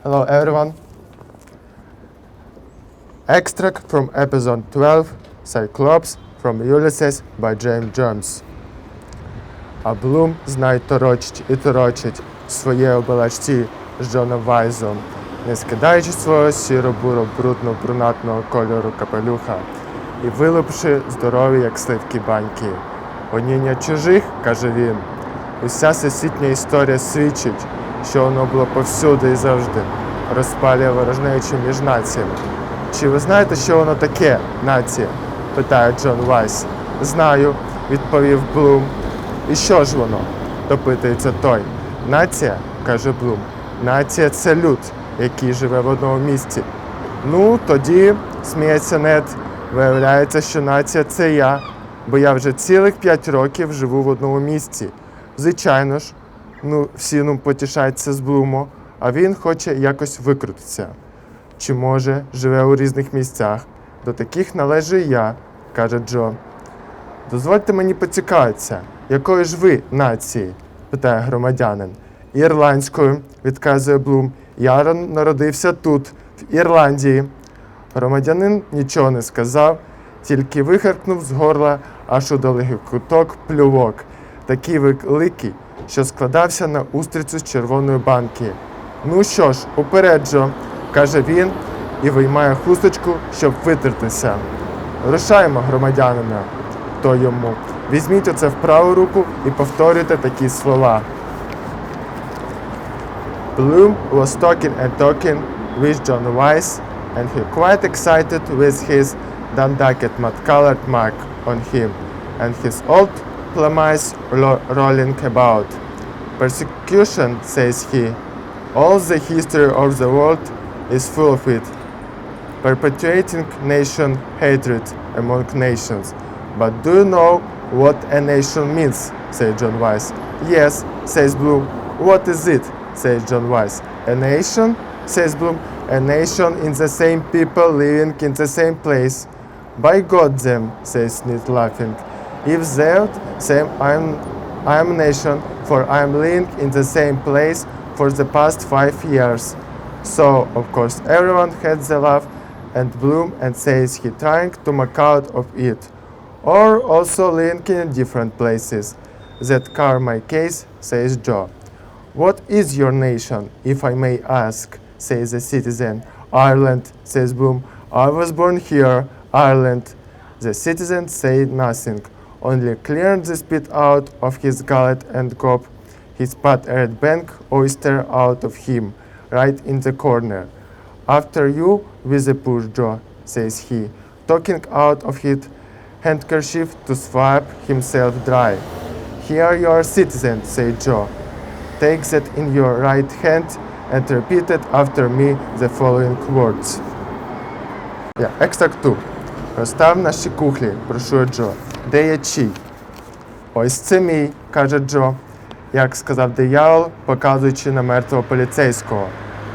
Hello everyone. Extract from episode 12, Cyclops from Ulysses by James Joyce. А Блум знай торочить і торочить своє обалачці з Джоном Вайзом, не скидаючи свого сіро-буро брудно брунатного кольору капелюха і вилупши здорові, як сливки баньки. Гоніння чужих, каже він. Уся всесвітня історія свідчить, що воно було повсюди і завжди, розпалює ворожнечу між націями. Чи ви знаєте, що воно таке, нація? Питає Джон Вайс. Знаю, відповів Блум. І що ж воно? Допитується той. Нація, каже Блум. Нація – це люд, який живе в одному місці. Ну, тоді, сміється Нед, виявляється, що нація – це я, бо я вже цілих 5 років живу в одному місці. Звичайно ж, всі потішаються з Блуму, а він хоче якось викрутитися. Чи, може, живе у різних місцях? До таких належу і я, каже Джо. Дозвольте мені поцікавитися, якої ж ви нації? Питає громадянин. Ірландською, відказує Блум. Я народився тут, в Ірландії. Громадянин нічого не сказав, тільки вихаркнув з горла аж у далекий куток плювок, такий великий, що складався на устрицю з червоної банки. Ну що ж, уперед, Джо, каже він і виймає хусточку, щоб витертися. Рушаємо, громадянина. То йому. Візьміть оце в праву руку і повторюйте такі слова. Bloom was talking with John Wise, and he quite excited with his Dunducket mud-colored mark on him, and his old plumage rolling about. Persecution, says he, all the history of the world is full of it, perpetuating nation hatred among nations. But do you know what a nation means? Says John Wise. Yes, says Bloom. What is it? Says John Wise. A nation? Says Bloom. A nation in the same people living in the same place. By God them, says Ned laughing. If that same I am nation, for I am living in the same place for the past 5 years. So, of course, everyone had the laugh and Bloom and says he trying to make out of it. Or also living in different places. That car my case, says Joe. What is your nation, if I may ask, says the citizen. Ireland, says Bloom. I was born here, Ireland. The citizen said nothing, only cleared the spit out of his gullet and gop his spat a red bank oyster out of him, right in the corner. After you with a push, Joe, says he, taking out of his handkerchief to swipe himself dry. Here you are, citizen, said Joe. Take that in your right hand and repeat it after me the following words. Extract 2. Розстав наші кухлі, прошу Джо. Де є чий? Ось це мій, каже Джо, як сказав диявол, показуючи на мертвого поліцейського.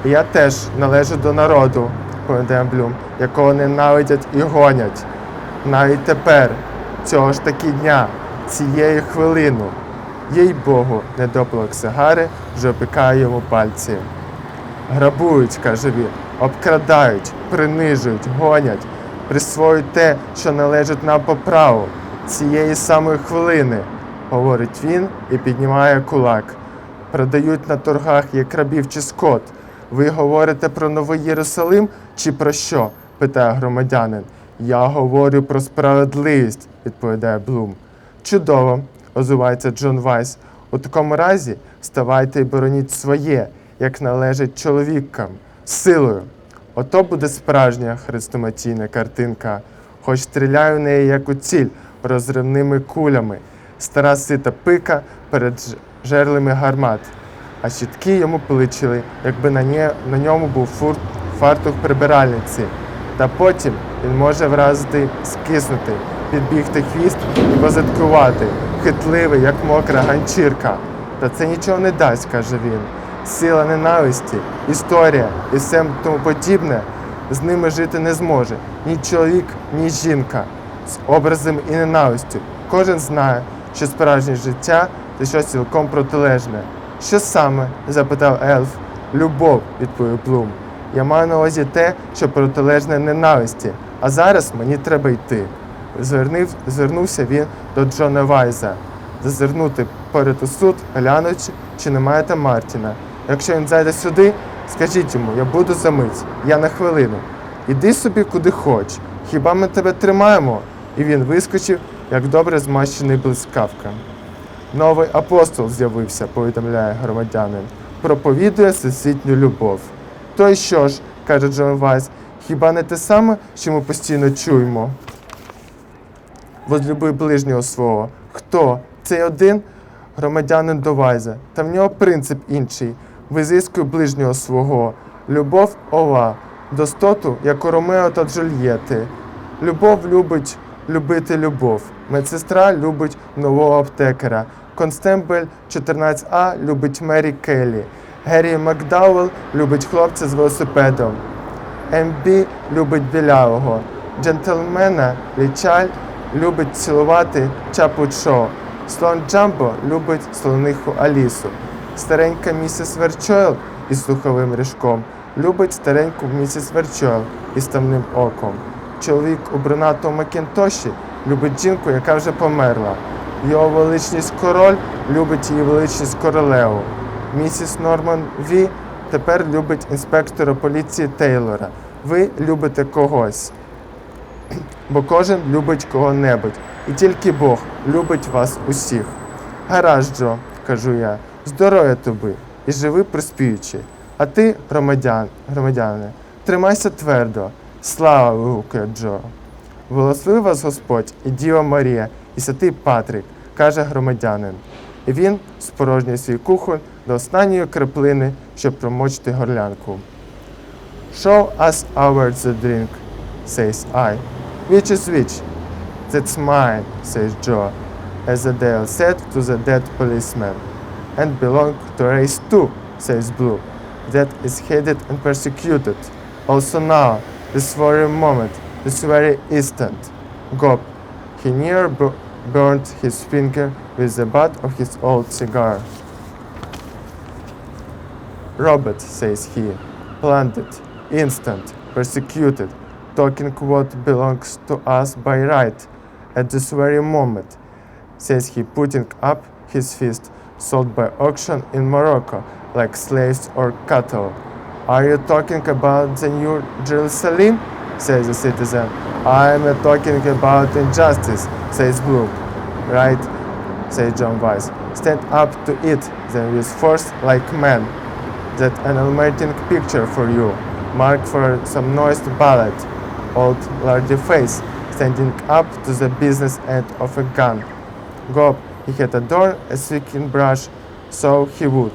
І я теж належу до народу, повідає Блум, якого ненавидять і гонять. Навіть тепер, цього ж таки дня, цієї хвилину. Їй-богу, недопалок сигари вже опікає йому пальці. Грабують, каже він, обкрадають, принижують, гонять, присвоюють те, що належить нам по праву. Цієї самої хвилини, говорить він і піднімає кулак. Продають на торгах як рабів чи скот. Ви говорите про Новий Єрусалим чи про що? Питає громадянин. Я говорю про справедливість, відповідає Блум. Чудово, озивається Джон Вайс. У такому разі вставайте і бороніть своє, як належить чоловікам, силою. Ото буде справжня хрестоматійна картинка. Хоч стріляю в неї, як у ціль, розривними кулями. Стара сита пика перед жерлими гармат. А щітки йому пличили, якби на ньому був фартух прибиральниці. Та потім він може вразити, скиснути, підбігти хвіст і позадкувати, хитливий, як мокра ганчірка. Та це нічого не дасть, каже він. Сила ненависті, історія і все тому подібне з ними жити не зможе. Ні чоловік, ні жінка. З образом і ненавистю. Кожен знає, що справжнє життя – це щось цілком протилежне. Що саме? Запитав ельф. Любов, відповів Блум. Я маю на увазі те, що протилежне ненависті. А зараз мені треба йти. Звернувся він до Джона Вайза. Зазирнути поряд у суд, глянучи, чи немає там Мартіна. Якщо він зайде сюди, скажіть йому, я буду за мить, я на хвилину. Іди собі куди хоч. Хіба ми тебе тримаємо? І він вискочив, як добре змащений блискавка. Новий апостол з'явився, повідомляє громадянин. Проповідує всесвітню любов. То й що ж, каже Джон Вайс, хіба не те саме, що ми постійно чуємо? Возлюби ближнього свого. Хто? Цей один? Громадянин до Вайза. Та в нього принцип інший. Визискуй ближнього свого. Любов – ова. Достоту, як у Ромео та Джульєти. Любов любить любити любов. Медсестра любить нового аптекера. Констембель 14А любить Мері Келлі. Геррі Макдауелл любить хлопця з велосипедом. МБ любить білявого. Джентльмена Лічаль любить цілувати Чапучо. Слон Джамбо любить слониху Алісу. Старенька місіс Верчойл із слуховим ріжком любить стареньку місіс Верчойл із тамним оком. Чоловік у брунатому макінтоші любить жінку, яка вже померла. Його величність король любить її величність королеву. Місіс Норман Ві тепер любить інспектора поліції Тейлора. Ви любите когось. Бо кожен любить кого-небудь. І тільки Бог любить вас усіх. Гаразд, Джо, кажу я, здоров'я тобі і живи приспіючи. А ти, громадянине, тримайся твердо. Слава, вигукує Джо. Благослови вас Господь і Діва Марія, і святий Патрик, каже громадянин. І він спорожнює свій кухоль до останньої краплини, щоб промочити горлянку. Show us our the drink, says I. Which is which? That's mine, says Joe, as Adele said to the dead policeman. And belong to race too, says Blue, that is hated and persecuted. Also now, this very moment, this very instant. Gob, he near burned his finger with the butt of his old cigar. Robert, says he, planted, instant, persecuted, talking what belongs to us by right, at this very moment, says he, putting up his fist, sold by auction in Morocco, like slaves or cattle. Are you talking about the New Jerusalem? Says the citizen. I'm talking about injustice, says Blue. Right, says John Weiss. Stand up to it, then with force like men. That an animating picture for you. Mark for some noised ballad. Old lardy face, standing up to the business end of a gun. Gob, he had adorned a sweeping brush, so he would,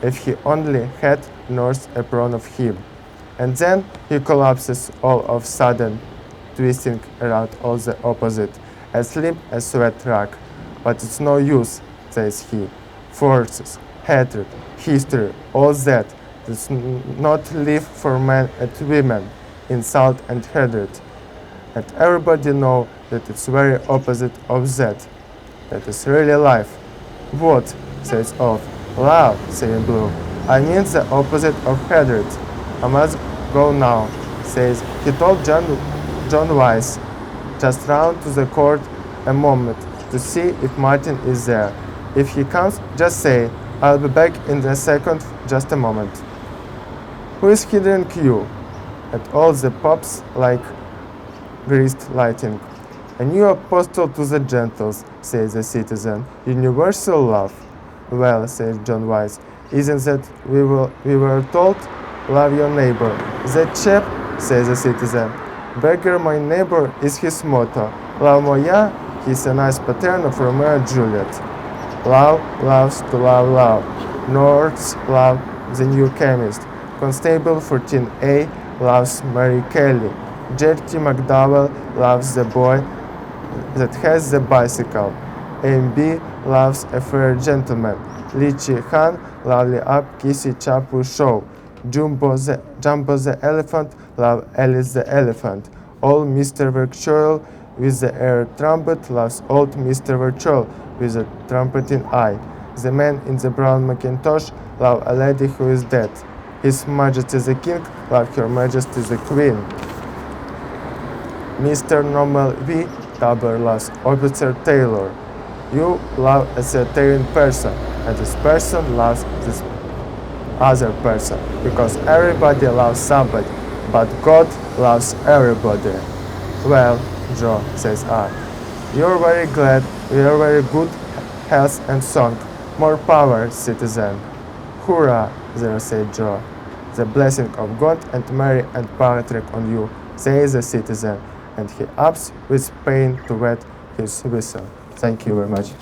if he only had Norse apron of him. And then he collapses all of sudden, twisting around all the opposite, as limp as sweat rag. But it's no use, says he. Forces, hatred, history, all that does not live for men and women, insult and hatred. And everybody know that it's very opposite of that. That is really life. What? Says Off. Love, saying Blue. I mean the opposite of hatred. I must go now, says he told John Weiss. Just round to the court a moment to see if Martin is there. If he comes, just say, I'll be back in a second, just a moment. Who is hindering you? At all the pops like greased lighting. A new apostle to the gentles, says the citizen. Universal love. Well, says John Weiss, isn't that we were told? Love your neighbor. That chap, says the citizen. Beggar my neighbor is his motto. Love moya, he's a nice pattern of Romeo and Juliet. Love loves to love. North's love the new chemist. Constable 14A loves Mary Kelly. Jerry McDowell loves the boy that has the bicycle. A.M.B. loves a fair gentleman. Lychee Han lovely up Kissy Chapu show. Jumbo the elephant love Alice the elephant. Old Mr. Virtual with the air trumpet loves old Mr. Virtual with a trumpeting eye. The man in the brown Macintosh love a lady who is dead. His Majesty the King, love Her Majesty the Queen. Mr. Normal V. Double loves Officer Taylor. You love a certain person, and this person loves this other person, because everybody loves somebody, but God loves everybody. Well, Joe, says I, you're very glad, you're very good health and song. More power, citizen. Hurrah, there said Joe. The blessing of God and Mary and Patrick on you, says the citizen, and he ups with pain to wet his whistle. Thank you very much.